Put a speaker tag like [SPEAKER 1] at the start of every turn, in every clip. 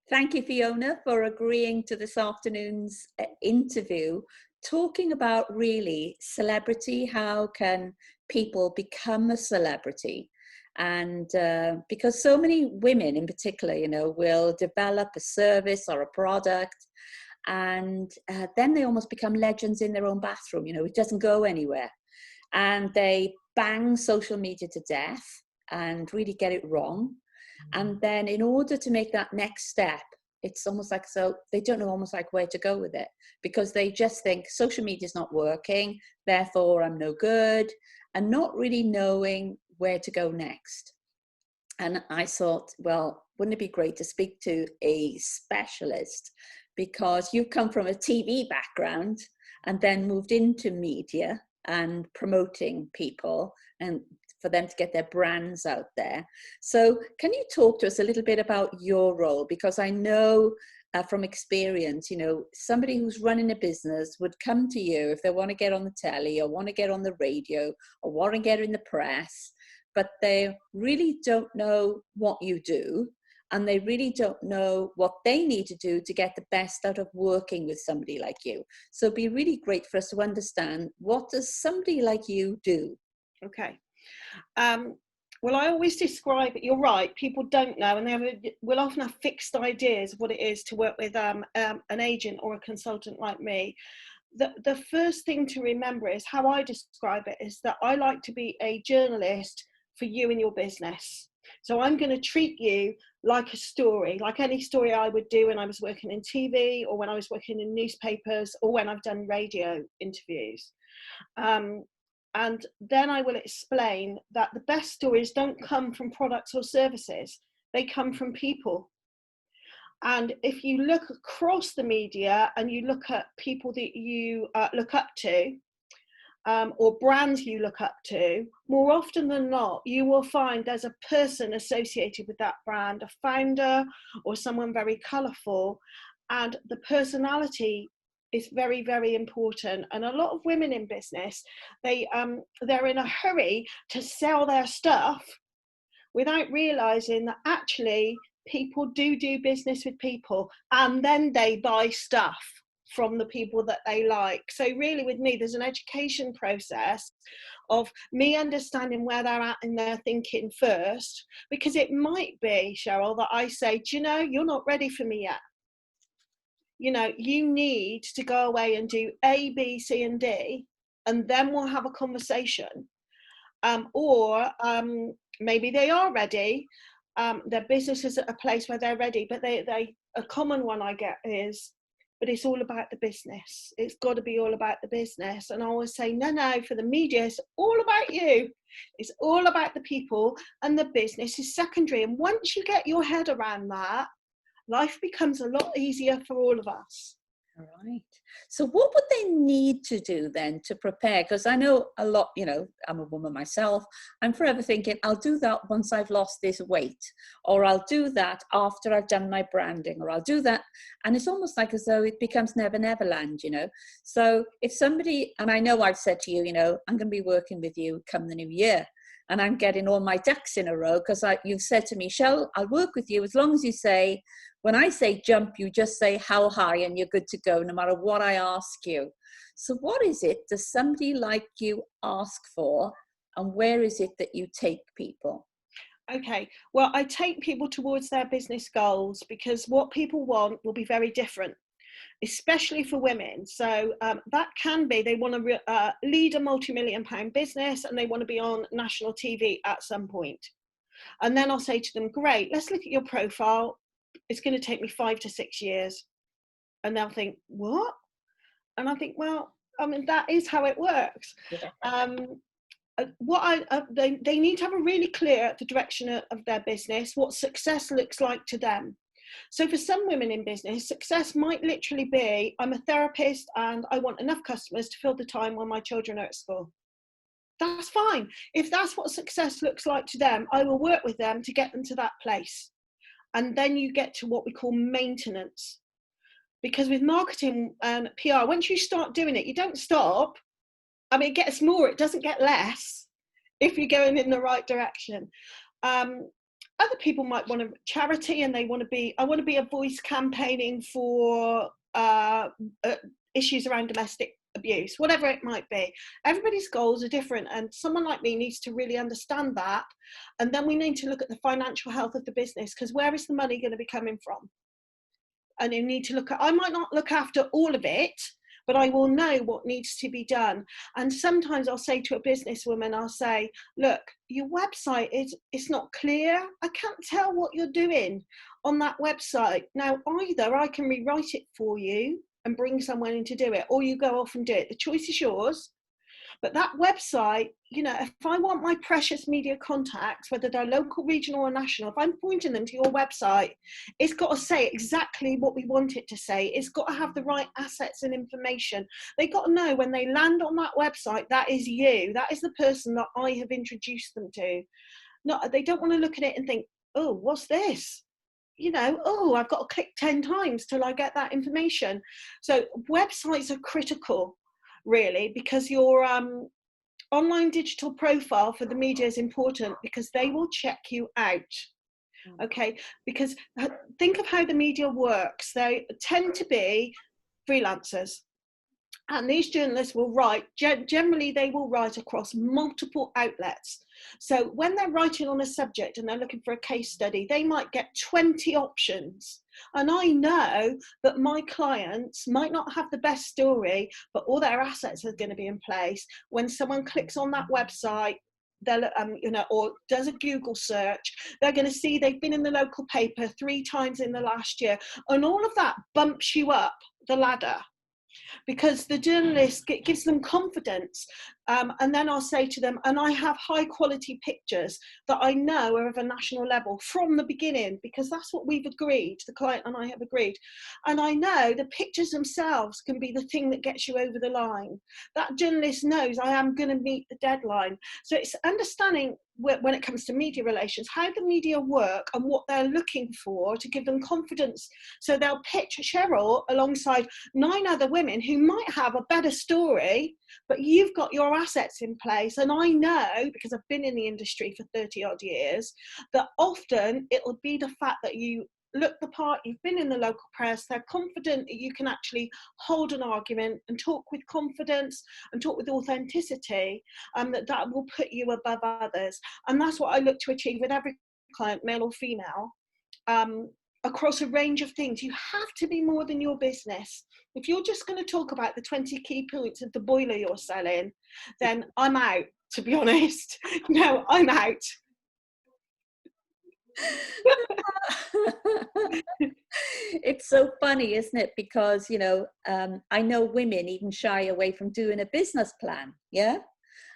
[SPEAKER 1] Thank you, Fiona, for agreeing to this afternoon's interview, talking about really celebrity. How can people become a celebrity? And because so many women in particular, will develop a service or a product, and then they almost become legends in their own bathroom. It doesn't go anywhere. And they bang social media to death and really get it wrong. And then in order to make that next step, it's almost like, so they don't know almost like where to go with it, because they just think social media is not working, therefore I'm no good, and not really knowing where to go next. And I thought, well, wouldn't it be great to speak to a specialist, because you come from a TV background and then moved into media and promoting people and for them to get their brands out there. So can you talk to us a little bit about your role? Because I know from experience, somebody who's running a business would come to you if they want to get on the telly or want to get on the radio or want to get in the press, but they really don't know what you do. And they really don't know what they need to do to get the best out of working with somebody like you. So it'd be really great for us to understand, what does somebody like you do?
[SPEAKER 2] Okay. Well, I always describe it, you're right, people don't know, and will often have fixed ideas of what it is to work with an agent or a consultant like me. The first thing to remember is how I describe it is that I like to be a journalist for you and your business. So I'm going to treat you like a story, like any story I would do when I was working in TV or when I was working in newspapers or when I've done radio interviews. And then I will explain that the best stories don't come from products or services, they come from people. And if you look across the media and you look at people that you look up to, or brands you look up to, more often than not, you will find there's a person associated with that brand, a founder or someone very colourful, and the personality is very, very important. And a lot of women in business, they're in a hurry to sell their stuff without realising that actually people do business with people, and then they buy stuff from the people that they like. So really with me, there's an education process of me understanding where they're at in their thinking first, because it might be, Cheryl, that I say, do you know, you're not ready for me yet. You need to go away and do A, B, C, and D, and then we'll have a conversation. Or maybe they are ready. Their business is at a place where they're ready, but a common one I get is, but it's all about the business. It's got to be all about the business. And I always say, no, for the media, it's all about you. It's all about the people, and the business is secondary. And once you get your head around that, life becomes a lot easier for all of us.
[SPEAKER 1] All right. So what would they need to do then to prepare? Because I know a lot, I'm a woman myself. I'm forever thinking, I'll do that once I've lost this weight, or I'll do that after I've done my branding, or I'll do that. And it's almost like as though it becomes never land, So if somebody, and I know I've said to you, I'm going to be working with you come the new year, and I'm getting all my ducks in a row, because you've said to me, Shell, I'll work with you as long as you say, when I say jump, you just say how high and you're good to go, no matter what I ask you. So what is it does somebody like you ask for, and where is it that you take people?
[SPEAKER 2] Okay, well, I take people towards their business goals, because what people want will be very different, especially for women. So that can be, they want to lead a multi-million-pound business and they want to be on national TV at some point. And then I'll say to them, great, let's look at your profile. It's going to take me 5 to 6 years. And they'll think, what? And I think, well, that is how it works. Yeah. They need to have a really clear the direction of their business, what success looks like to them. So for some women in business, success might literally be, I'm a therapist and I want enough customers to fill the time when my children are at school. That's fine. If that's what success looks like to them, I will work with them to get them to that place. And then you get to what we call maintenance. Because with marketing and PR, once you start doing it, you don't stop. It gets more, it doesn't get less if you're going in the right direction. other people might want a charity and they want to be, I want to be a voice campaigning for issues around domestic abuse, whatever it might be. Everybody's goals are different, and someone like me needs to really understand that. And then we need to look at the financial health of the business, because where is the money going to be coming from? And you need to look at, I might not look after all of it, but I will know what needs to be done. And sometimes I'll say to a businesswoman, I'll say, look, your website it's not clear. I can't tell what you're doing on that website. Now, either I can rewrite it for you and bring someone in to do it, or you go off and do it. The choice is yours. But that website, you know, if I want my precious media contacts, whether they're local, regional or national, if I'm pointing them to your website, it's got to say exactly what we want it to say. It's got to have the right assets and information. They got to know when they land on that website, that is you. That is the person that I have introduced them to. Not, they don't want to look at it and think, oh, what's this? You know, oh, I've got to click 10 times till I get that information. So websites are critical, really, because your online digital profile for the media is important, because they will check you out. Okay, because think of how the media works. They tend to be freelancers. And these journalists will write, generally they will write across multiple outlets. So when they're writing on a subject and they're looking for a case study, they might get 20 options. And I know that my clients might not have the best story, but all their assets are going to be in place. When someone clicks on that website, they'll, you know, or does a Google search, they're going to see they've been in the local paper 3 times in the last year. And all of that bumps you up the ladder, because the journalist gives them confidence. And then I'll say to them, and I have high quality pictures that I know are of a national level from the beginning, because that's what we've agreed, the client and I have agreed. And I know the pictures themselves can be the thing that gets you over the line. That journalist knows I am going to meet the deadline. So it's understanding, when it comes to media relations, how the media work and what they're looking for to give them confidence. So they'll pitch Cheryl alongside 9 other women who might have a better story, but you've got your assets in place. And I know, because I've been in the industry for 30 odd years, that often it'll be the fact that you look the part, you've been in the local press, they're confident that you can actually hold an argument and talk with confidence and talk with authenticity, that will put you above others. And that's what I look to achieve with every client, male or female, across a range of things. You have to be more than your business. If you're just going to talk about the 20 key points of the boiler you're selling, then I'm out, to be honest. No, I'm out.
[SPEAKER 1] It's so funny, isn't it? Because, you know, I know women even shy away from doing a business plan. Yeah.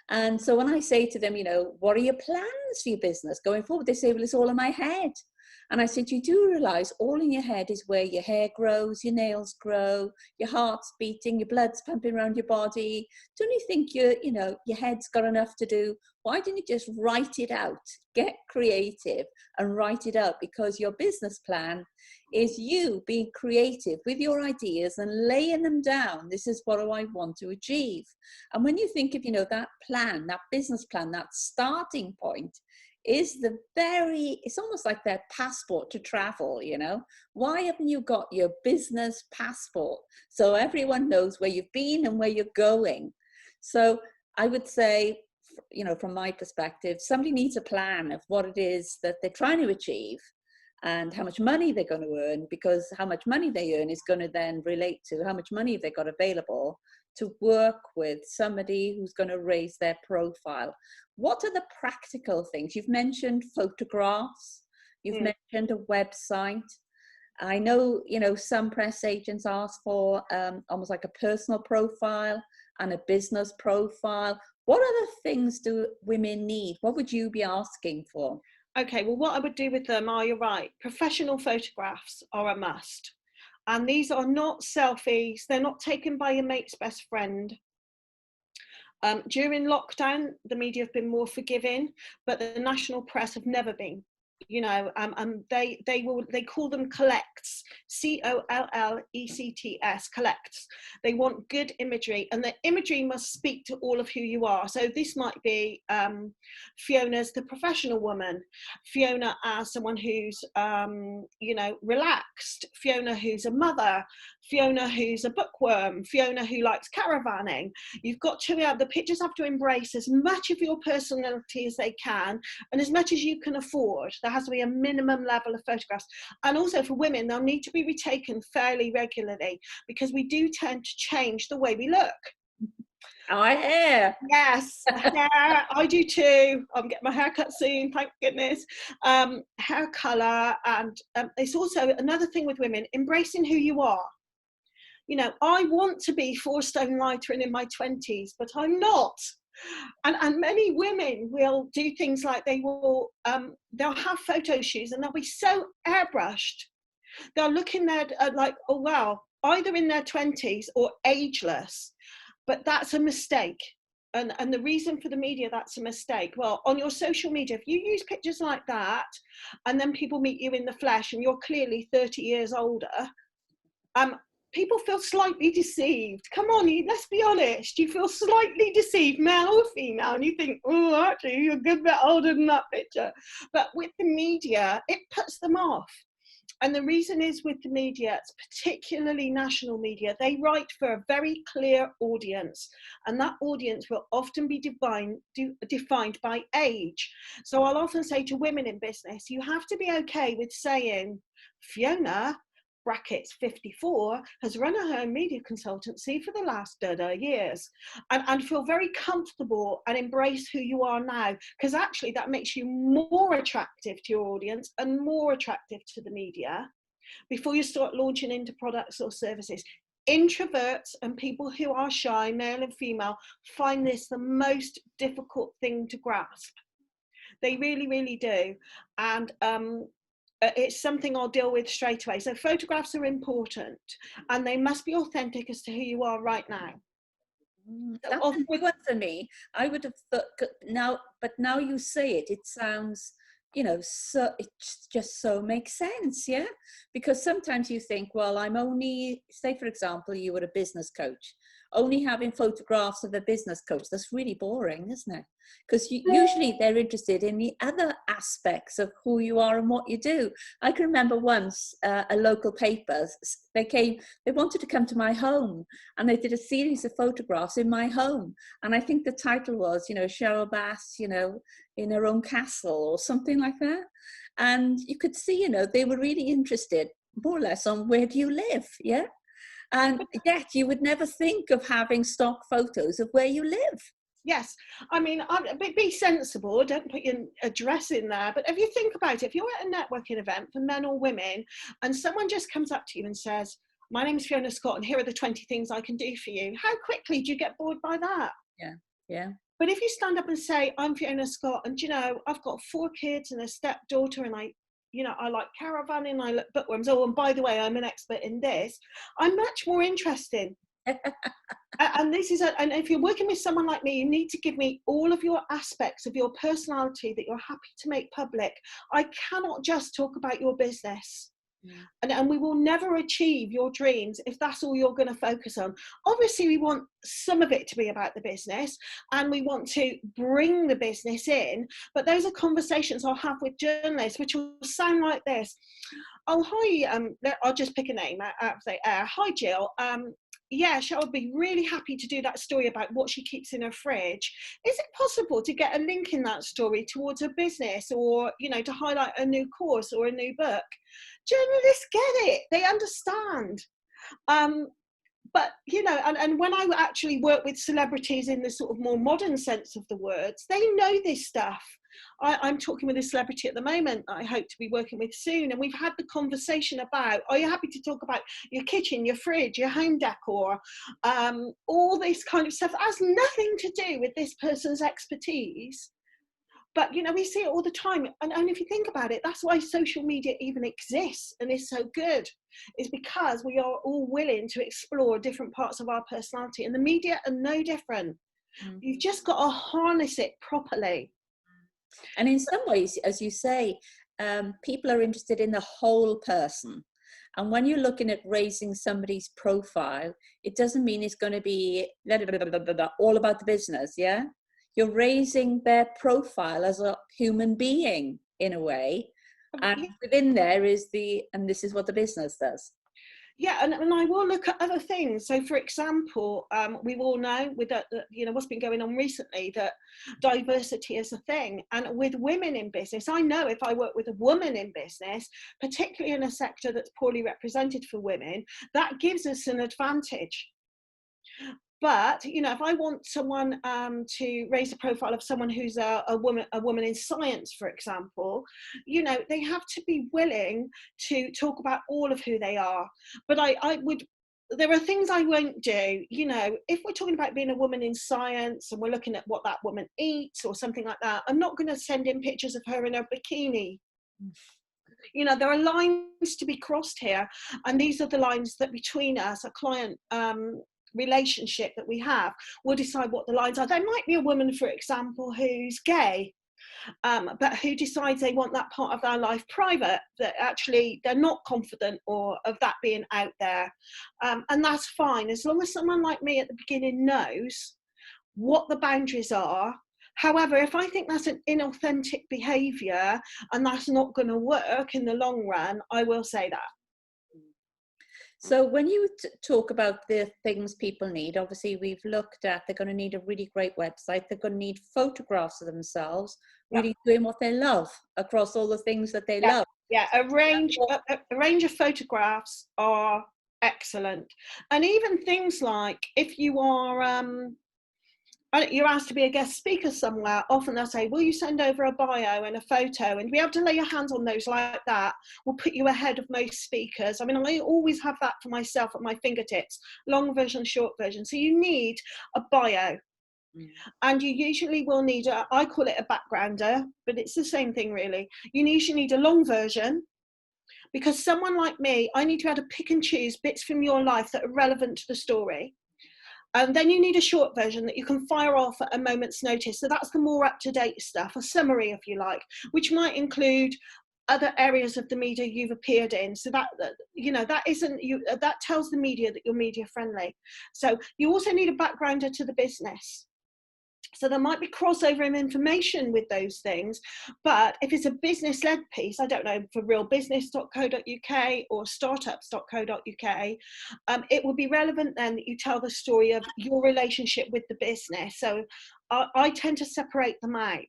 [SPEAKER 1] And so when I say to them, you know, what are your plans for your business going forward? They say, well, it's all in my head. And I said, you do realize all in your head is where your hair grows, your nails grow, your heart's beating, your blood's pumping around your body. Don't you think you know, your head's got enough to do? Why don't you just write it out? Get creative and write it out, because your business plan is you being creative with your ideas and laying them down. This is what I want to achieve. And when you think of, you know, that plan, that business plan, that starting point is it's almost like their passport to travel, you know. Why haven't you got your business passport so everyone knows where you've been and where you're going? So I would say, you know, from my perspective, somebody needs a plan of what it is that they're trying to achieve and how much money they're going to earn, because how much money they earn is going to then relate to how much money they've got available to work with somebody who's going to raise their profile. What are the practical things? You've mentioned photographs, you've mentioned a website. I know, you know, some press agents ask for almost like a personal profile and a business profile. What other things do women need? What would you be asking for?
[SPEAKER 2] Okay, well, what I would do with them are, you're right, professional photographs are a must. And these are not selfies. They're not taken by your mate's best friend. During lockdown, the media have been more forgiving, but the national press have never been. and they call them collects, collects, collects. They want good imagery, and the imagery must speak to all of who you are. So this might be Fiona's the professional woman, Fiona as someone who's relaxed, Fiona who's a mother, Fiona who's a bookworm, Fiona who likes caravanning. You've got to the pictures have to embrace as much of your personality as they can, and as much as you can afford. There has to be a minimum level of photographs. And also for women, they'll need to be retaken fairly regularly, because we do tend to change the way we look.
[SPEAKER 1] Our hair.
[SPEAKER 2] Yes, hair. I do too. I'm getting my hair cut soon, thank goodness. Hair colour, and it's also another thing with women, embracing who you are. I want to be 4-stone lighter and in my 20s, but I'm not. And many women will do things like they'll have photo shoots and they'll be so airbrushed. They'll look in there like, oh wow, either in their 20s or ageless. But that's a mistake. And the reason for the media, that's a mistake. Well, on your social media, if you use pictures like that, and then people meet you in the flesh and you're clearly 30 years older, people feel slightly deceived. Come on, let's be honest. You feel slightly deceived, male or female, and you think, oh, actually, you're a good bit older than that picture. But with the media, it puts them off. And the reason is, with the media, it's particularly national media, they write for a very clear audience. And that audience will often be defined by age. So I'll often say to women in business, you have to be okay with saying, Fiona, brackets 54, has run her own media consultancy for the last years, and feel very comfortable and embrace who you are now, because actually that makes you more attractive to your audience and more attractive to the media before you start launching into products or services. Introverts and people who are shy, male and female, find this the most difficult thing to grasp. They really, really do. And it's something I'll deal with straight away. So photographs are important, and they must be authentic as to who you are right now.
[SPEAKER 1] That's a good one for me. I would have thought but now you say it, it sounds, so it just so makes sense, yeah? Because sometimes you think, well, I'm only, say for example, you were a business coach, only having photographs of a business coach, that's really boring, isn't it? Because usually they're interested in the other aspects of who you are and what you do. I can remember once a local paper, they wanted to come to my home, and they did a series of photographs in my home. And I think the title was, Cheryl Bass, in her own castle or something like that. And you could see, they were really interested more or less on where do you live, yeah? And yet you would never think of having stock photos of where you live.
[SPEAKER 2] Yes, I mean, be sensible, don't put your address in there, but if you think about it, if you're at a networking event for men or women, and someone just comes up to you and says, my name's Fiona Scott, and here are the 20 things I can do for you, how quickly do you get bored by that?
[SPEAKER 1] Yeah.
[SPEAKER 2] But if you stand up and say, I'm Fiona Scott, and I've got 4 kids and a stepdaughter, and I like caravanning, I like bookworms, oh, and by the way, I'm an expert in this, I'm much more interesting. And and if you're working with someone like me, you need to give me all of your aspects of your personality that you're happy to make public. I cannot just talk about your business. And we will never achieve your dreams if that's all you're going to focus on. Obviously, we want some of it to be about the business, and we want to bring the business in, but those are conversations I'll have with journalists, which will sound like this. Oh, hi, I'll just pick a name out of the air. Hi, Jill. Yeah, Cheryl would be really happy to do that story about what she keeps in her fridge. Is it possible to get a link in that story towards a business, or, to highlight a new course or a new book? Journalists get it. They understand. But, and when I actually work with celebrities in the sort of more modern sense of the words, they know this stuff. I'm talking with a celebrity at the moment that I hope to be working with soon, and we've had the conversation about, are you happy to talk about your kitchen, your fridge, your home decor, all this kind of stuff that has nothing to do with this person's expertise. But, we see it all the time. And if you think about it, that's why social media even exists and is so good, is because we are all willing to explore different parts of our personality. And the media are no different. You've just got to harness it properly.
[SPEAKER 1] And in some ways, as you say, people are interested in the whole person. And when you're looking at raising somebody's profile, it doesn't mean it's going to be all about the business, yeah? You're raising their profile as a human being in a way. And within there is and this is what the business does.
[SPEAKER 2] Yeah, and I will look at other things. So, for example, we all know with what's been going on recently, that diversity is a thing. And with women in business, I know if I work with a woman in business, particularly in a sector that's poorly represented for women, that gives us an advantage. But if I want someone to raise the profile of someone who's a woman in science, for example, they have to be willing to talk about all of who they are. But I would. There are things I won't do. If we're talking about being a woman in science and we're looking at what that woman eats or something like that, I'm not going to send in pictures of her in a bikini. There are lines to be crossed here, and these are the lines that between us, a client relationship that we have, will decide what the lines are. There might be a woman, for example, who's gay, but who decides they want that part of their life private, that actually they're not confident or of that being out there, and that's fine, as long as someone like me at the beginning knows what the boundaries are. However, if I think that's an inauthentic behaviour and that's not going to work in the long run, I will say that.
[SPEAKER 1] So when you talk about the things people need, obviously we've looked at, they're going to need a really great website. They're going to need photographs of themselves, really doing what they love across all the things that they love.
[SPEAKER 2] Yeah, a range of photographs are excellent. And even things like if you are, you're asked to be a guest speaker somewhere, often they'll say, will you send over a bio and a photo? And to be able to lay your hands on those like that will put you ahead of most speakers. I mean, I always have that for myself at my fingertips, long version, short version. So you need a bio. And you usually will need, I call it a backgrounder, but it's the same thing really. You usually need a long version, because someone like me, I need to be able to pick and choose bits from your life that are relevant to the story. And then you need a short version that you can fire off at a moment's notice. So that's the more up-to-date stuff, a summary, if you like, which might include other areas of the media you've appeared in. So that that tells the media that you're media friendly. So you also need a backgrounder to the business. So there might be crossover in information with those things, but if it's a business-led piece, I don't know, for realbusiness.co.uk or startups.co.uk, it would be relevant then that you tell the story of your relationship with the business. So I tend to separate them out.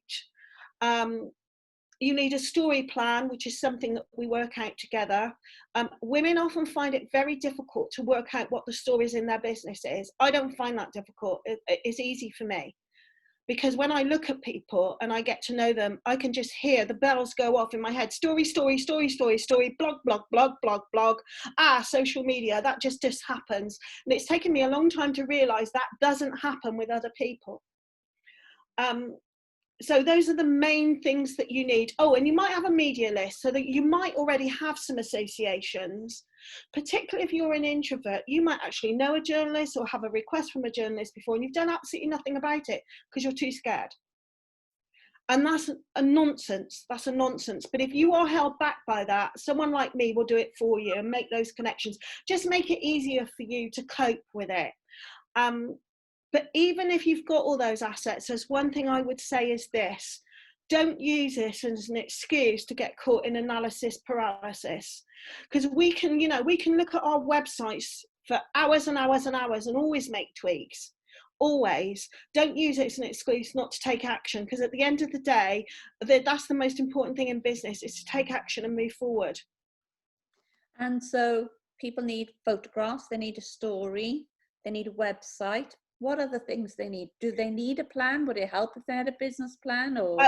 [SPEAKER 2] You need a story plan, which is something that we work out together. Women often find it very difficult to work out what the stories in their business is. I don't find that difficult. It's easy for me. Because when I look at people and I get to know them, I can just hear the bells go off in my head. Story, story, story, story, story, blog, blog, blog, blog, blog. Social media, that just happens. And it's taken me a long time to realize that doesn't happen with other people. So those are the main things that you need. Oh, and you might have a media list, so that you might already have some associations. Particularly if you're an introvert, you might actually know a journalist or have a request from a journalist before, and you've done absolutely nothing about it because you're too scared. And that's a nonsense. That's a nonsense. But if you are held back by that, someone like me will do it for you and make those connections. Just make it easier for you to cope with it. But even if you've got all those assets, there's one thing I would say is this: don't use this as an excuse to get caught in analysis paralysis. Because we can look at our websites for hours and hours and hours and always make tweaks. Always. Don't use it as an excuse not to take action, because at the end of the day, that's the most important thing in business, is to take action and move forward.
[SPEAKER 1] And so people need photographs, they need a story, they need a website. What are the things they need? Do they need a plan? Would it help if they had a business plan? Or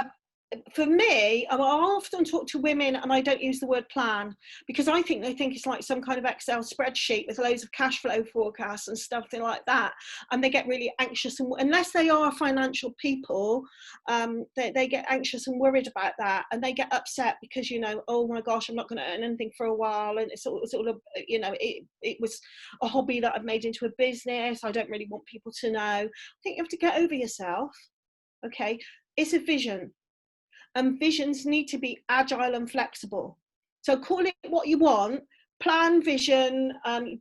[SPEAKER 2] for me, I often talk to women and I don't use the word plan, because I think they think it's like some kind of Excel spreadsheet with loads of cash flow forecasts and stuff like that, and they get really anxious, and unless they are financial people, they get anxious and worried about that, and they get upset because, oh my gosh, I'm not going to earn anything for a while, and it's sort of, it was a hobby that I've made into a business. I don't really want people to know. I think you have to get over yourself. Okay, it's a vision. and visions need to be agile and flexible. So call it what you want, plan, vision,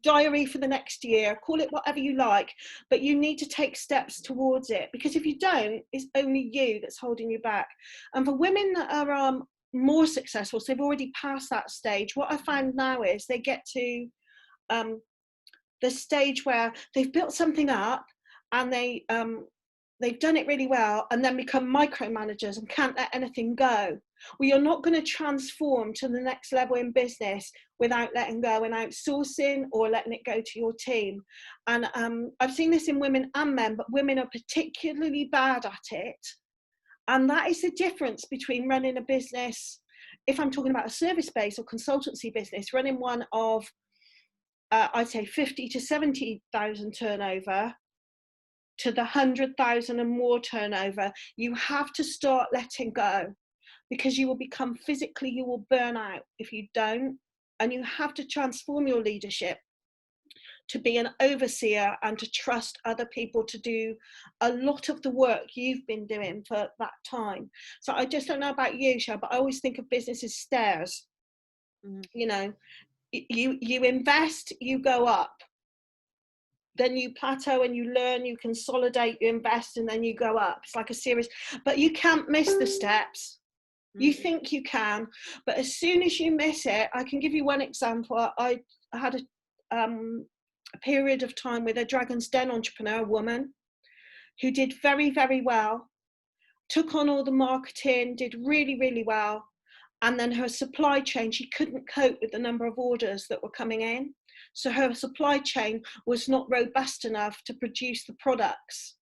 [SPEAKER 2] diary for the next year, call it whatever you like, but you need to take steps towards it, because if you don't, it's only you that's holding you back. And for women that are more successful, so they've already passed that stage, what I find now is they get to the stage where they've built something up and they've done it really well, and then become micromanagers and can't let anything go. Well, you're not going to transform to the next level in business without letting go and outsourcing or letting it go to your team. And I've seen this in women and men, but women are particularly bad at it. And that is the difference between running a business, if I'm talking about a service-based or consultancy business, running one of, I'd say 50 to 70,000 turnover, to the 100,000 and more turnover. You have to start letting go, because you will become physically, you will burn out if you don't. And you have to transform your leadership to be an overseer and to trust other people to do a lot of the work you've been doing for that time. So I just don't know about you, Cheryl, but I always think of business as stairs. You know, you invest, you go up, then you plateau and you learn, you consolidate, you invest, and then you go up. It's like a series, but you can't miss the steps. You think you can, but as soon as you miss it, I can give you one example. I had a period of time with a Dragon's Den entrepreneur, a woman, who did very, very well, took on all the marketing, did really, really well. And then her supply chain, she couldn't cope with the number of orders that were coming in. So her supply chain was not robust enough to produce the products.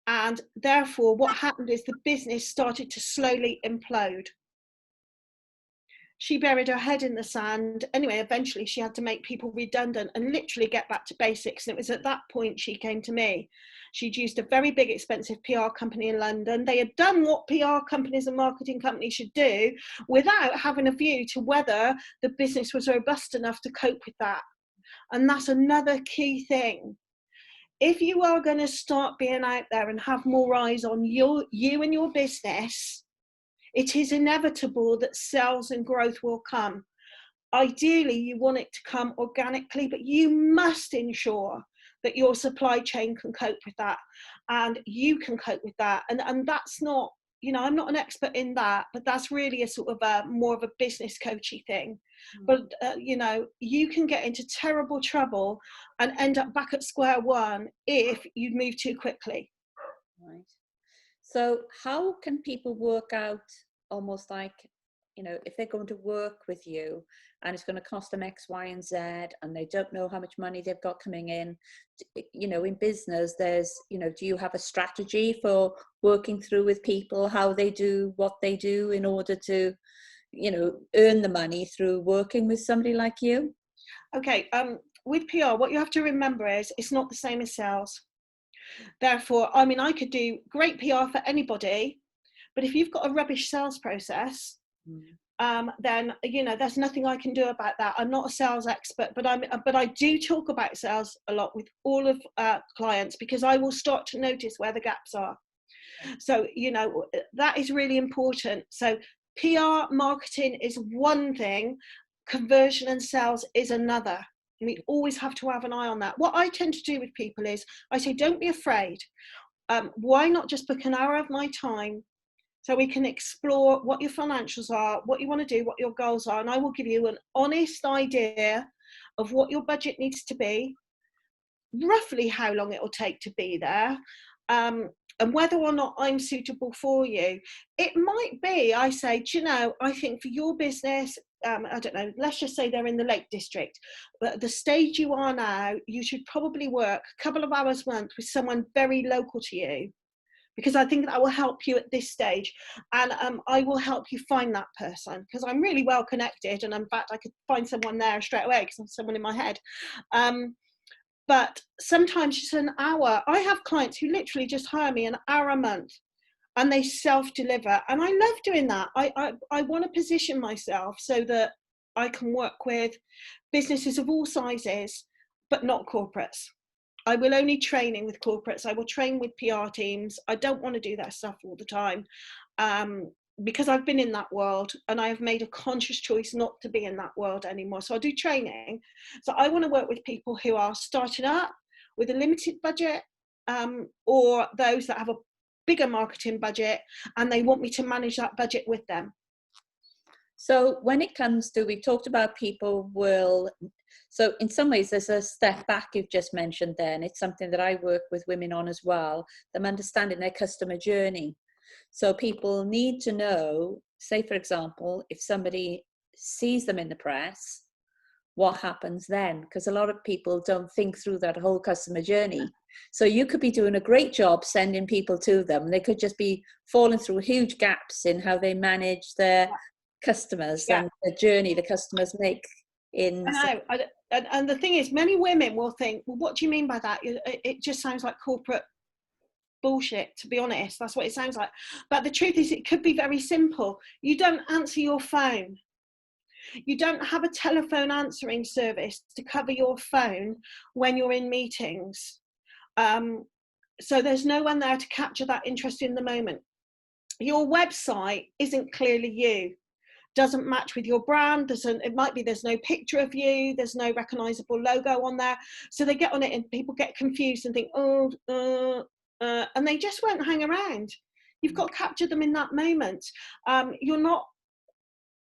[SPEAKER 2] And therefore, what happened is the business started to slowly implode. She buried her head in the sand. Anyway, eventually she had to make people redundant and literally get back to basics. And it was at that point she came to me. She'd used a very big, expensive PR company in London. They had done what PR companies and marketing companies should do without having a view to whether the business was robust enough to cope with that. And that's another key thing. If you are going to start being out there and have more eyes on you and your business, it is inevitable that sales and growth will come. Ideally, you want it to come organically, but you must ensure that your supply chain can cope with that and you can cope with that. And that's not, you know, I'm not an expert in that, but that's really a sort of a more of a business coachy thing. But, you know, you can get into terrible trouble and end up back at square one if you move too quickly.
[SPEAKER 1] Right. So how can people work out, almost like, you know, if they're going to work with you and it's going to cost them X, Y, and Z, and they don't know how much money they've got coming in, you know, in business, there's, you know, do you have a strategy for working through with people how they do what they do in order to, you know, earn the money through working with somebody like you?
[SPEAKER 2] Okay, with PR, what you have to remember is it's not the same as sales. Therefore, I mean, I could do great PR for anybody, but if you've got a rubbish sales process, then, you know, there's nothing I can do about that. I'm not a sales expert, but I do talk about sales a lot with all of clients, because I will start to notice where the gaps are. So, you know, that is really important. So PR marketing is one thing, conversion and sales is another. We always have to have an eye on that. What I tend to do with people is I say, don't be afraid. Why not just book an hour of my time so we can explore what your financials are, what you want to do, what your goals are, and I will give you an honest idea of what your budget needs to be, roughly how long it will take to be there, and whether or not I'm suitable for you. It might be, I say, do you know, I think for your business, I don't know, let's just say they're in the Lake District, but at the stage you are now, you should probably work a couple of hours a month with someone very local to you, because I think that will help you at this stage. And I will help you find that person, because I'm really well connected. And in fact, I could find someone there straight away because there's someone in my head. But sometimes it's an hour. I have clients who literally just hire me an hour a month and they self-deliver. And I love doing that. I want to position myself so that I can work with businesses of all sizes, but not corporates. I will only training with corporates. I will train with PR teams. I don't want to do that stuff all the time. because I've been in that world, and I have made a conscious choice not to be in that world anymore. So I do training. So I want to work with people who are starting up with a limited budget, or those that have a bigger marketing budget and they want me to manage that budget with them.
[SPEAKER 1] So when it comes to, we've talked about people will, so in some ways there's a step back you've just mentioned there, and it's something that I work with women on as well, them understanding their customer journey. So people need to know, say for example, if somebody sees them in the press, what happens then? Because a lot of people don't think through that whole customer journey. So you could be doing a great job sending people to them, and they could just be falling through huge gaps in how they manage their customers and the journey the customers make in.
[SPEAKER 2] I know. And the thing is, many women will think, well, what do you mean by that? It just sounds like corporate bullshit, to be honest. That's what it sounds like. But the truth is, it could be very simple. You don't answer your phone. You don't have a telephone answering service to cover your phone when you're in meetings. So there's no one there to capture that interest in the moment. Your website isn't clearly you, doesn't match with your brand. It might be there's no picture of you, there's no recognizable logo on there. So they get on it and people get confused and think, and they just won't hang around. You've got to capture them in that moment.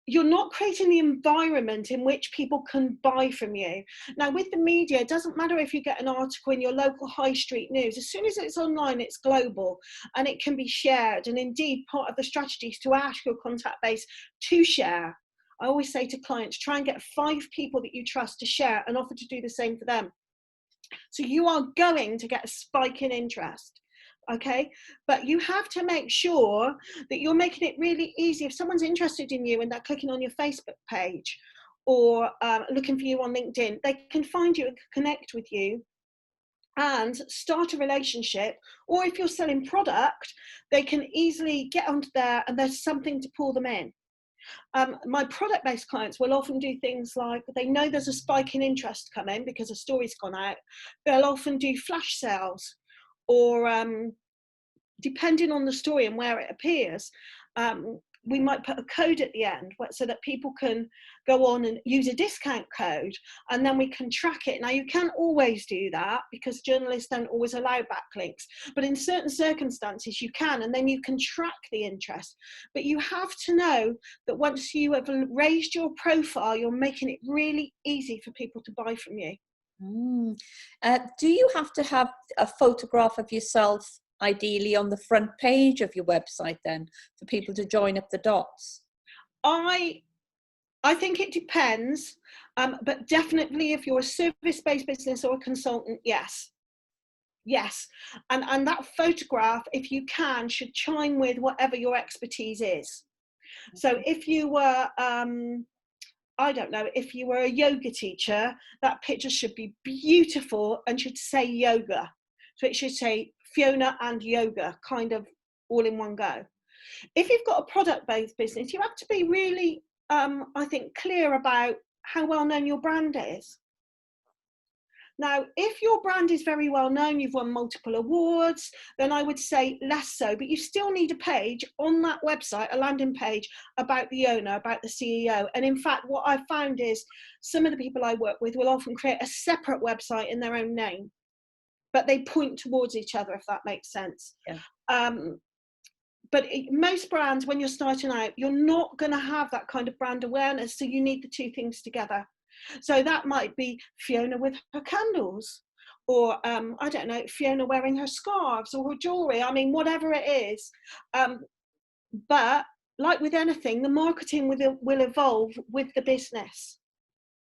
[SPEAKER 2] You're not creating the environment in which people can buy from you. Now, with the media, it doesn't matter if you get an article in your local high street news. As soon as it's online, it's global and it can be shared. And indeed, part of the strategy is to ask your contact base to share. I always say to clients, try and get 5 people that you trust to share and offer to do the same for them. So you are going to get a spike in interest. Okay, but you have to make sure that you're making it really easy. If someone's interested in you and they're clicking on your Facebook page or looking for you on LinkedIn, they can find you and connect with you and start a relationship. Or if you're selling product, they can easily get onto there and there's something to pull them in. My product-based clients will often do things like, they know there's a spike in interest coming because a story's gone out. They'll often do flash sales, or depending on the story and where it appears, we might put a code at the end so that people can go on and use a discount code, and then we can track it. Now, you can't always do that because journalists don't always allow backlinks, but in certain circumstances you can, and then you can track the interest. But you have to know that once you have raised your profile, you're making it really easy for people to buy from you.
[SPEAKER 1] Do you have to have a photograph of yourself ideally on the front page of your website then for people to join up the dots?
[SPEAKER 2] I think it depends, but definitely if you're a service-based business or a consultant, yes. And that photograph, if you can, should chime with whatever your expertise is. So if you were I don't know, if you were a yoga teacher, that picture should be beautiful and should say yoga. So it should say Fiona and yoga, kind of all in one go. If you've got a product-based business, you have to be really, I think, clear about how well known your brand is. Now, if your brand is very well known, you've won multiple awards, then I would say less so, but you still need a page on that website, a landing page about the owner, about the CEO. And in fact, what I've found is some of the people I work with will often create a separate website in their own name, but they point towards each other, if that makes sense.
[SPEAKER 1] Yeah.
[SPEAKER 2] But most brands, when you're starting out, you're not going to have that kind of brand awareness, so you need the two things together. So that might be Fiona with her candles, or I don't know, Fiona wearing her scarves or her jewelry. I mean, whatever it is. But like with anything, the marketing will evolve with the business.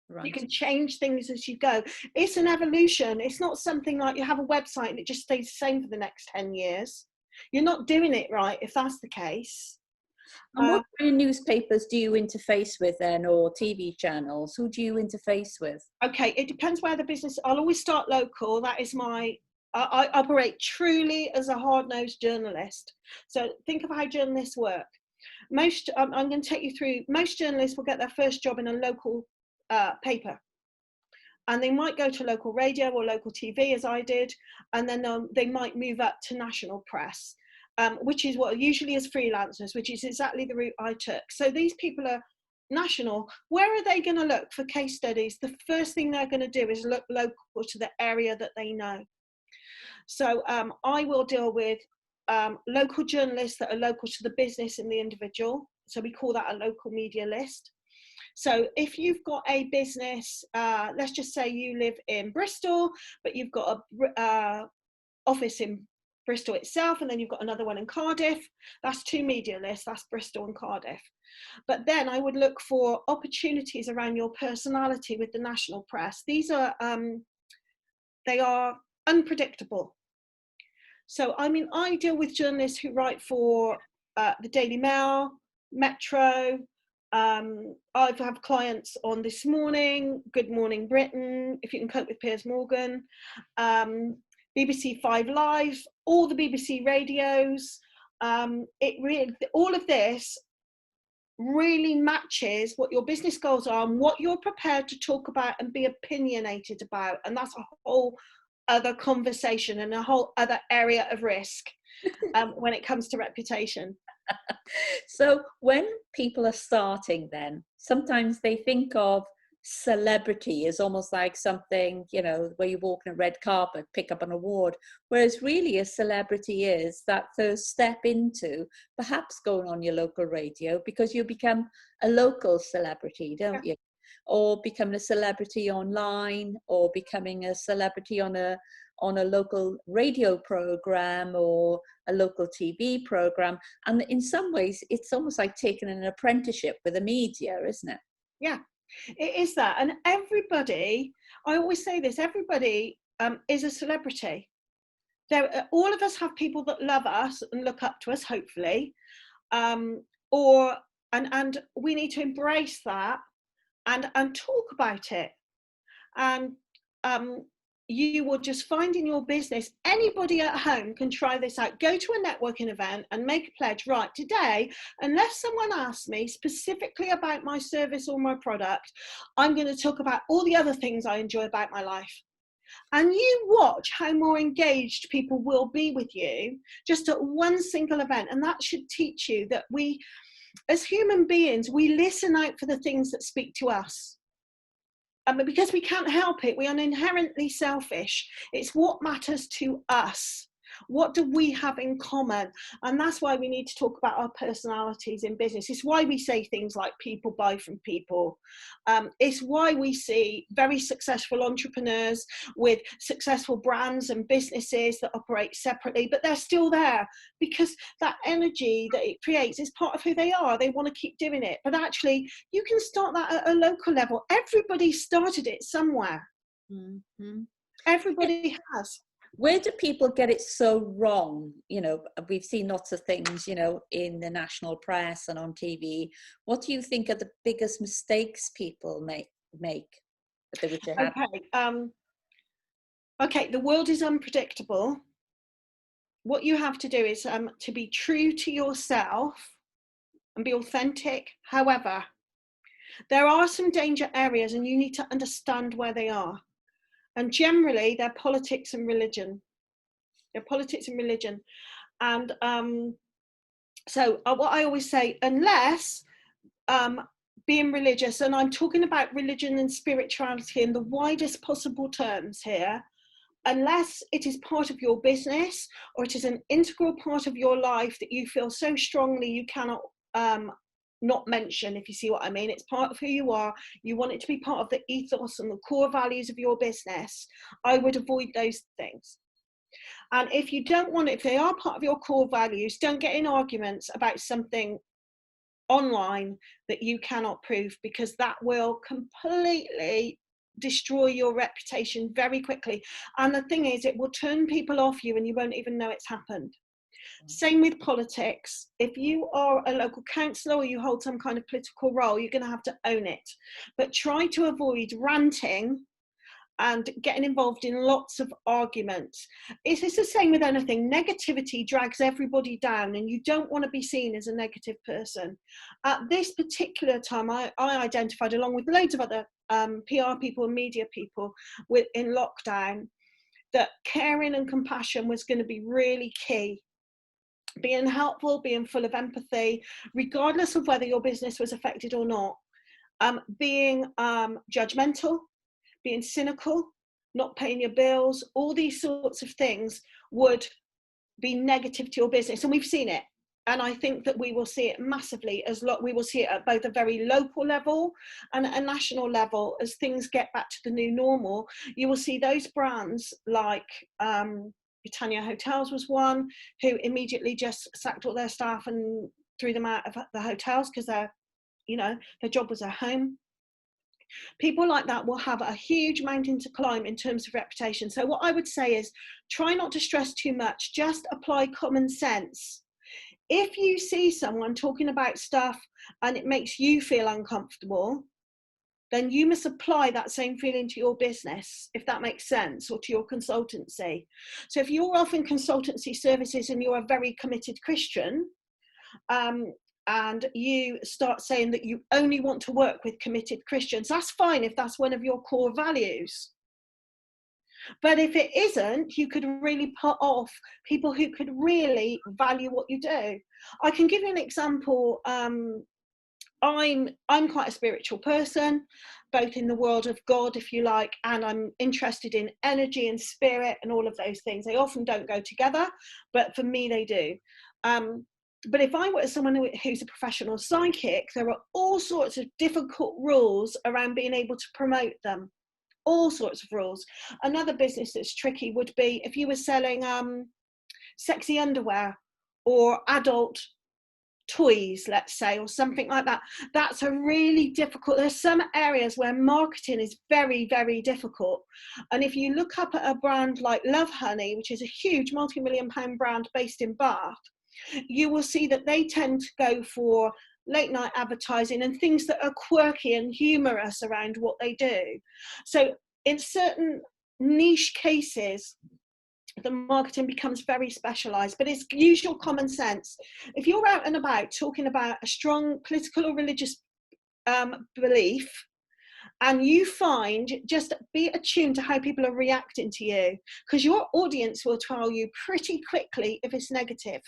[SPEAKER 2] Right. You can change things as you go. It's an evolution. It's not something like you have a website and it just stays the same for the next 10 years. You're not doing it right if that's the case.
[SPEAKER 1] And what kind of newspapers do you interface with then, or TV channels? Who do you interface with?
[SPEAKER 2] Okay, it depends where the business. I'll always start local. That is I operate truly as a hard-nosed journalist. So think of how journalists work. I'm going to take you through. Most journalists will get their first job in a local paper, and they might go to local radio or local TV, as I did, and then they might move up to national press. which is what usually is freelancers, which is exactly the route I took. So these people are national. Where are they going to look for case studies? The first thing they're going to do is look local to the area that they know. So I will deal with local journalists that are local to the business and the individual. So we call that a local media list. So if you've got a business, let's just say you live in Bristol, but you've got a office in Bristol itself, and then you've got another one in Cardiff, that's 2 media lists, that's Bristol and Cardiff. But then I would look for opportunities around your personality with the national press. These are, they are unpredictable. So, I mean, I deal with journalists who write for the Daily Mail, Metro. I've had clients on This Morning, Good Morning Britain, If You Can Cope with Piers Morgan, BBC 5 Live, all the BBC radios. It really, all of this really matches what your business goals are and what you're prepared to talk about and be opinionated about. And that's a whole other conversation and a whole other area of risk when it comes to reputation.
[SPEAKER 1] So when people are starting, then sometimes they think of celebrity as almost like something, you know, where you walk on a red carpet, pick up an award, whereas really a celebrity is that first step into perhaps going on your local radio, because you become a local celebrity, don't you? Or becoming a celebrity online, or becoming a celebrity on a local radio program or a local TV program. And in some ways, it's almost like taking an apprenticeship with the media, isn't it?
[SPEAKER 2] Yeah, it is that. And everybody, I always say this, everybody is a celebrity. All of us have people that love us and look up to us, hopefully. And we need to embrace that and talk about it. And you will just find in your business, anybody at home can try this out. Go to a networking event and make a pledge. Right, today, unless someone asks me specifically about my service or my product, I'm going to talk about all the other things I enjoy about my life. And you watch how more engaged people will be with you just at one single event. And that should teach you that we, as human beings, we listen out for the things that speak to us. Because we can't help it, we are inherently selfish. It's what matters to us. What do we have in common? And that's why we need to talk about our personalities in business. It's why we say things like people buy from people. It's why we see very successful entrepreneurs with successful brands and businesses that operate separately, but they're still there because that energy that it creates is part of who they are. They want to keep doing it. But actually, you can start that at a local level. Everybody started it somewhere. Mm-hmm. Everybody has.
[SPEAKER 1] Where do people get it so wrong? You know, we've seen lots of things, you know, in the national press and on TV. What do you think are the biggest mistakes people make?
[SPEAKER 2] Okay, the world is unpredictable. What you have to do is to be true to yourself and be authentic. However, there are some danger areas and you need to understand where they are. And generally, they're politics and religion. They're politics and religion. And so what I always say, unless being religious, and I'm talking about religion and spirituality in the widest possible terms here, unless it is part of your business or it is an integral part of your life that you feel so strongly you cannot not mention, if you see what I mean. It's part of who you are. You want it to be part of the ethos and the core values of your business. I would avoid those things. And if you don't want it, if they are part of your core values, don't get in arguments about something online that you cannot prove, because that will completely destroy your reputation very quickly. And the thing is, it will turn people off you and you won't even know it's happened. Same with politics. If you are a local councillor or you hold some kind of political role, you're going to have to own it. But try to avoid ranting and getting involved in lots of arguments. It's the same with anything. Negativity drags everybody down and you don't want to be seen as a negative person. At this particular time, I identified, along with loads of other PR people and media people in lockdown, that caring and compassion was going to be really key. being helpful, being full of empathy, regardless of whether your business was affected or not, being judgmental, being cynical, not paying your bills, all these sorts of things would be negative to your business. And we've seen it. And I think that we will see it massively we will see it at both a very local level and at a national level as things get back to the new normal. You will see those brands like Britannia Hotels was one who immediately just sacked all their staff and threw them out of the hotels because their job was at home. People like that will have a huge mountain to climb in terms of reputation. So what I would say is try not to stress too much, just apply common sense. If you see someone talking about stuff and it makes you feel uncomfortable, then you must apply that same feeling to your business, if that makes sense, or to your consultancy. So if you're offering consultancy services and you're a very committed Christian, and you start saying that you only want to work with committed Christians, that's fine if that's one of your core values. But if it isn't, you could really put off people who could really value what you do. I can give you an example. I'm quite a spiritual person, both in the world of God, if you like, and I'm interested in energy and spirit and all of those things. They often don't go together, but for me they do. But if I were someone who's a professional psychic, there are all sorts of difficult rules around being able to promote them. All sorts of rules. Another business that's tricky would be if you were selling sexy underwear or adult toys, let's say, or something like that. That's a really difficult. There's some areas where marketing is very, very difficult. And if you look up at a brand like Love Honey, which is a huge multi-million-pound brand based in Bath, you will see that they tend to go for late night advertising and things that are quirky and humorous around what they do. So in certain niche cases, the marketing becomes very specialized, but it's usual common sense. If you're out and about talking about a strong political or religious belief, and you find, just be attuned to how people are reacting to you, because your audience will tell you pretty quickly if it's negative.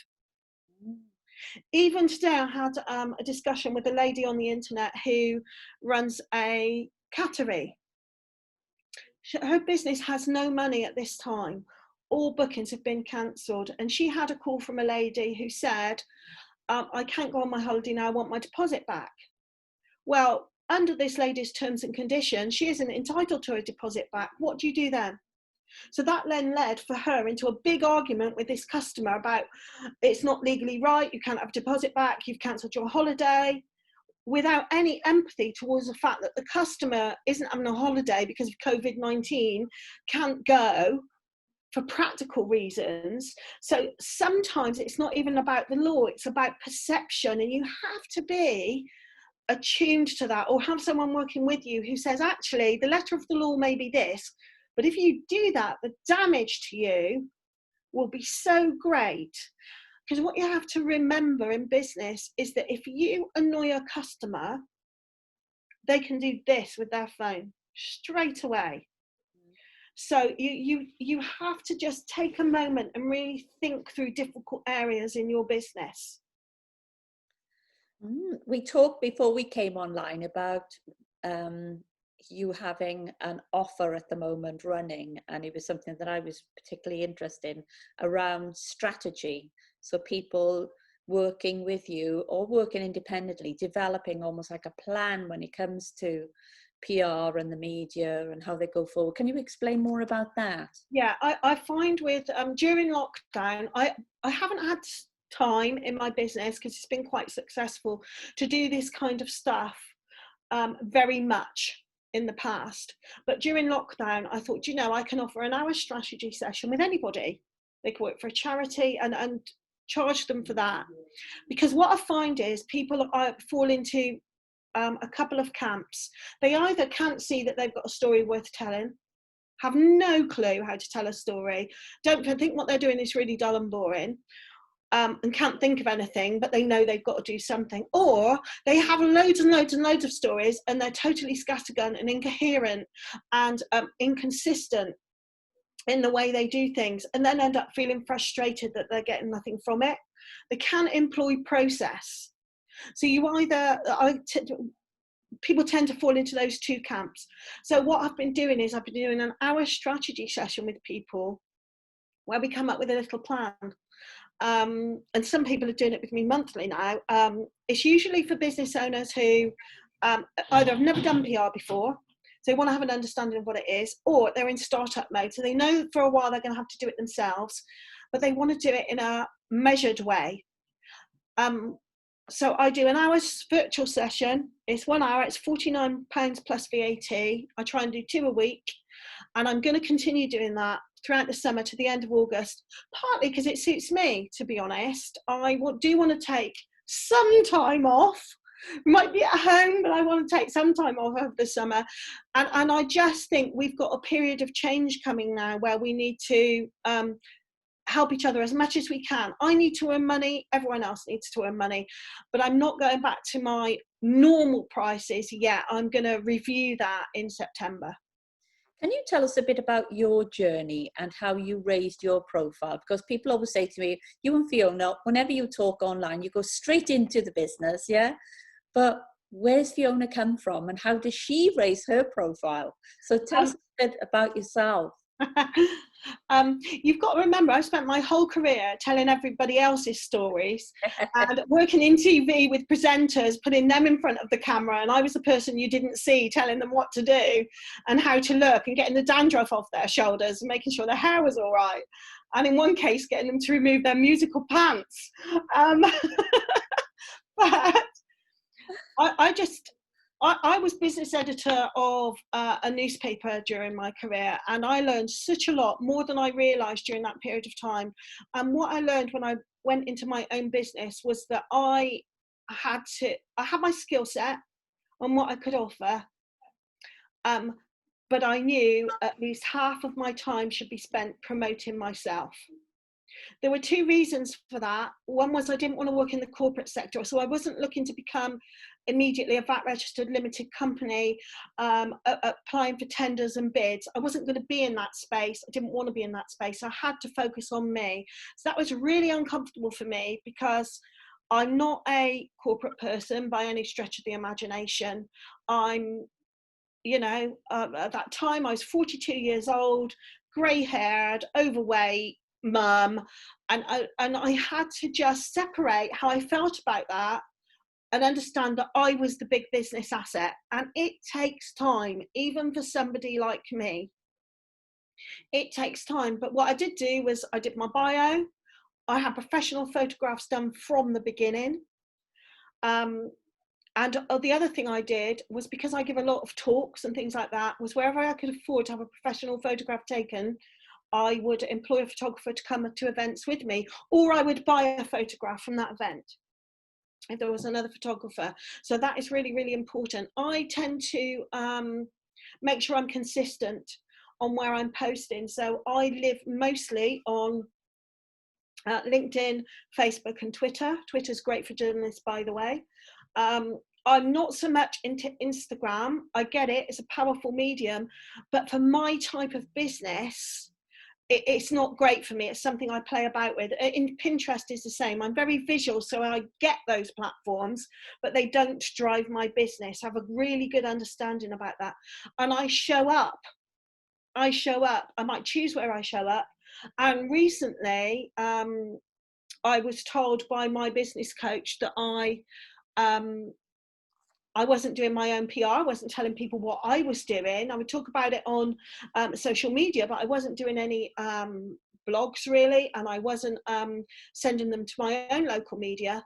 [SPEAKER 2] Even today, I had a discussion with a lady on the internet who runs a cattery. Her business has no money at this time. All bookings have been cancelled. And she had a call from a lady who said, I can't go on my holiday now, I want my deposit back. Well, under this lady's terms and conditions, she isn't entitled to a deposit back. What do you do then? So that then led for her into a big argument with this customer about it's not legally right, you can't have a deposit back, you've cancelled your holiday, without any empathy towards the fact that the customer isn't having a holiday because of COVID-19, can't go for practical reasons. So sometimes it's not even about the law, it's about perception, and you have to be attuned to that, or have someone working with you who says, actually, the letter of the law may be this, but if you do that, the damage to you will be so great. Because what you have to remember in business is that if you annoy a customer, they can do this with their phone straight away. So you have to just take a moment and really think through difficult areas in your business.
[SPEAKER 1] We talked before we came online about you having an offer at the moment running, and it was something that I was particularly interested in around strategy. So people working with you or working independently, developing almost like a plan when it comes to PR and the media and how they go forward. Can you explain more about that?
[SPEAKER 2] Yeah, I find with during lockdown, I haven't had time in my business, because it's been quite successful, to do this kind of stuff very much in the past. But during lockdown, I thought, I can offer an hour strategy session with anybody. They could work for a charity and charge them for that. Because what I find is people fall into a couple of camps. They either can't see that they've got a story worth telling, have no clue how to tell a story, don't think what they're doing is really dull and boring, and can't think of anything, but they know they've got to do something. Or they have loads and loads and loads of stories and they're totally scattergun and incoherent and inconsistent in the way they do things, and then end up feeling frustrated that they're getting nothing from it. they can employ process. So you either, people tend to fall into those two camps. So what I've been doing is I've been doing an hour strategy session with people where we come up with a little plan. And some people are doing it with me monthly now. It's usually for business owners who either have never done PR before, so they want to have an understanding of what it is, or they're in startup mode, so they know for a while they're going to have to do it themselves, but they want to do it in a measured way. So I do an hour's virtual session. It's 1 hour, it's £49 plus VAT. I try and do 2 a week, and I'm going to continue doing that throughout the summer to the end of August, partly because it suits me, to be honest. I do want to take some time off. Might be at home, but I want to take some time off over the summer. And I just think we've got a period of change coming now where we need to help each other as much as we can. I need to earn money, everyone else needs to earn money, but I'm not going back to my normal prices yet. I'm going to review that in September.
[SPEAKER 1] Can you tell us a bit about your journey and how you raised your profile? Because people always say to me, you and Fiona, whenever you talk online, you go straight into the business, yeah? But where's Fiona come from and how does she raise her profile? So tell us a bit about yourself.
[SPEAKER 2] You've got to remember, I've spent my whole career telling everybody else's stories and working in TV with presenters, putting them in front of the camera, and I was the person you didn't see, telling them what to do and how to look and getting the dandruff off their shoulders and making sure their hair was all right, and in one case getting them to remove their musical pants. But I was business editor of a newspaper during my career, and I learned such a lot, more than I realised during that period of time. And what I learned when I went into my own business was that I had my skill set and what I could offer, but I knew at least half of my time should be spent promoting myself. There were 2 reasons for that. One was I didn't want to work in the corporate sector, so I wasn't looking to become immediately a VAT registered limited company, applying for tenders and bids. I wasn't going to be in that space. I didn't want to be in that space. I had to focus on me. So that was really uncomfortable for me because I'm not a corporate person by any stretch of the imagination. I'm, at that time I was 42 years old, grey-haired, overweight mum, and I had to just separate how I felt about that and understand that I was the big business asset. And it takes time, even for somebody like me. It takes time. But what I did do was I did my bio. I had professional photographs done from the beginning. And the other thing I did was, because I give a lot of talks and things like that, was wherever I could afford to have a professional photograph taken, I would employ a photographer to come to events with me, or I would buy a photograph from that event if there was another photographer. So that is really, really important. I tend to make sure I'm consistent on where I'm posting. So I live mostly on LinkedIn, Facebook and Twitter. Twitter's great for journalists, by the way. I'm not so much into Instagram. I get it, it's a powerful medium, but for my type of business, it's not great for me. It's something I play about with. In Pinterest is the same. I'm very visual, so I get those platforms, but they don't drive my business. I have a really good understanding about that. And I show up. I might choose where I show up. And recently, I was told by my business coach that I wasn't doing my own PR. I wasn't telling people what I was doing. I would talk about it on social media, but I wasn't doing any blogs really, and I wasn't sending them to my own local media.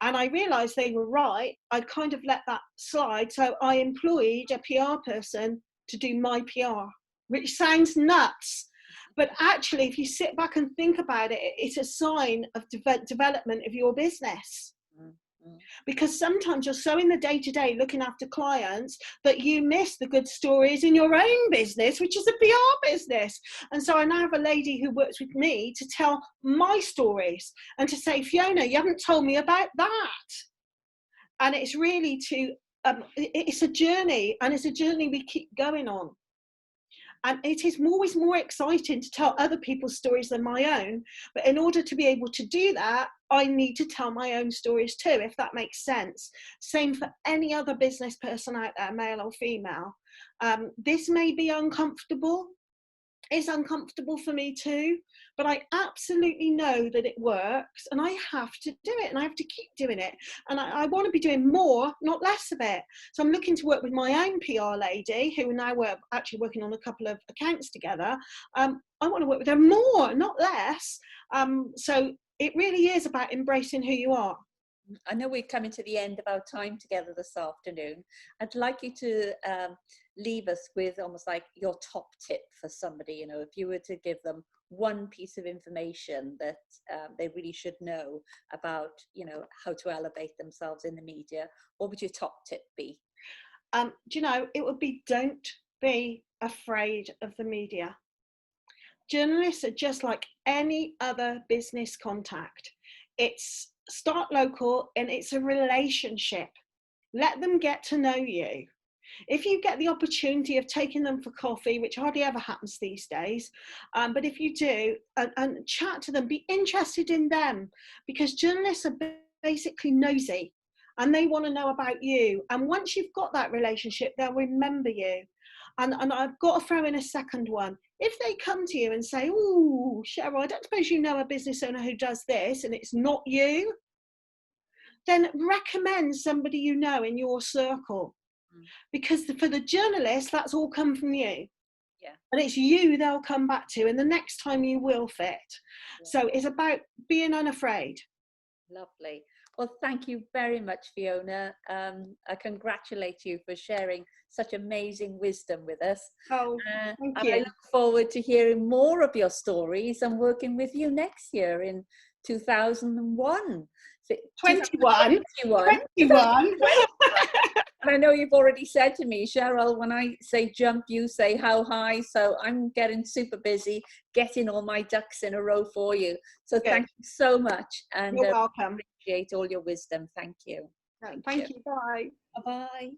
[SPEAKER 2] And I realised they were right. I'd kind of let that slide. So I employed a PR person to do my PR, which sounds nuts. But actually, if you sit back and think about it, it's a sign of development of your business. Because sometimes you're so in the day-to-day looking after clients that you miss the good stories in your own business, which is a PR business. And so I now have a lady who works with me to tell my stories and to say, Fiona, you haven't told me about that. And it's really it's a journey, and it's a journey we keep going on. And it is always more exciting to tell other people's stories than my own. But in order to be able to do that, I need to tell my own stories too, if that makes sense. Same for any other business person out there, male or female. This may be uncomfortable. It's uncomfortable for me too, but I absolutely know that it works, and I have to do it, and I have to keep doing it, and I want to be doing more, not less of it. So I'm looking to work with my own PR lady, who now we're actually working on a couple of accounts together. I want to work with her more, not less. So it really is about embracing who you are.
[SPEAKER 1] I know we're coming to the end of our time together this afternoon. I'd like you to leave us with almost like your top tip for somebody. You know, if you were to give them one piece of information that they really should know about, you know, how to elevate themselves in the media, what would your top tip be?
[SPEAKER 2] Do you know, it would be, don't be afraid of the media. Journalists are just like any other business contact. It's start local, and it's a relationship. Let them get to know you. If you get the opportunity of taking them for coffee, which hardly ever happens these days, but if you do, and chat to them, be interested in them, because journalists are basically nosy and they want to know about you. And once you've got that relationship, they'll remember you. And I've got to throw in a second one. If they come to you and say, "Oh, Cheryl, I don't suppose you know a business owner who does this," and it's not you, then recommend somebody you know in your circle. Because for the journalist, that's all come from you.
[SPEAKER 1] Yeah.
[SPEAKER 2] And it's you they'll come back to, and the next time you will fit. Yeah. So it's about being unafraid.
[SPEAKER 1] Lovely. Well, thank you very much, Fiona. I congratulate you for sharing such amazing wisdom with us.
[SPEAKER 2] Oh, thank you.
[SPEAKER 1] I look forward to hearing more of your stories and working with you next year in 2001.
[SPEAKER 2] 21.
[SPEAKER 1] 21.
[SPEAKER 2] 21.
[SPEAKER 1] And I know you've already said to me, Cheryl, when I say jump, you say how high. So I'm getting super busy getting all my ducks in a row for you. So
[SPEAKER 2] Good.
[SPEAKER 1] Thank you so much. And
[SPEAKER 2] you're welcome.
[SPEAKER 1] Appreciate all your wisdom. Thank you.
[SPEAKER 2] Thank you. Bye.
[SPEAKER 1] Bye-bye.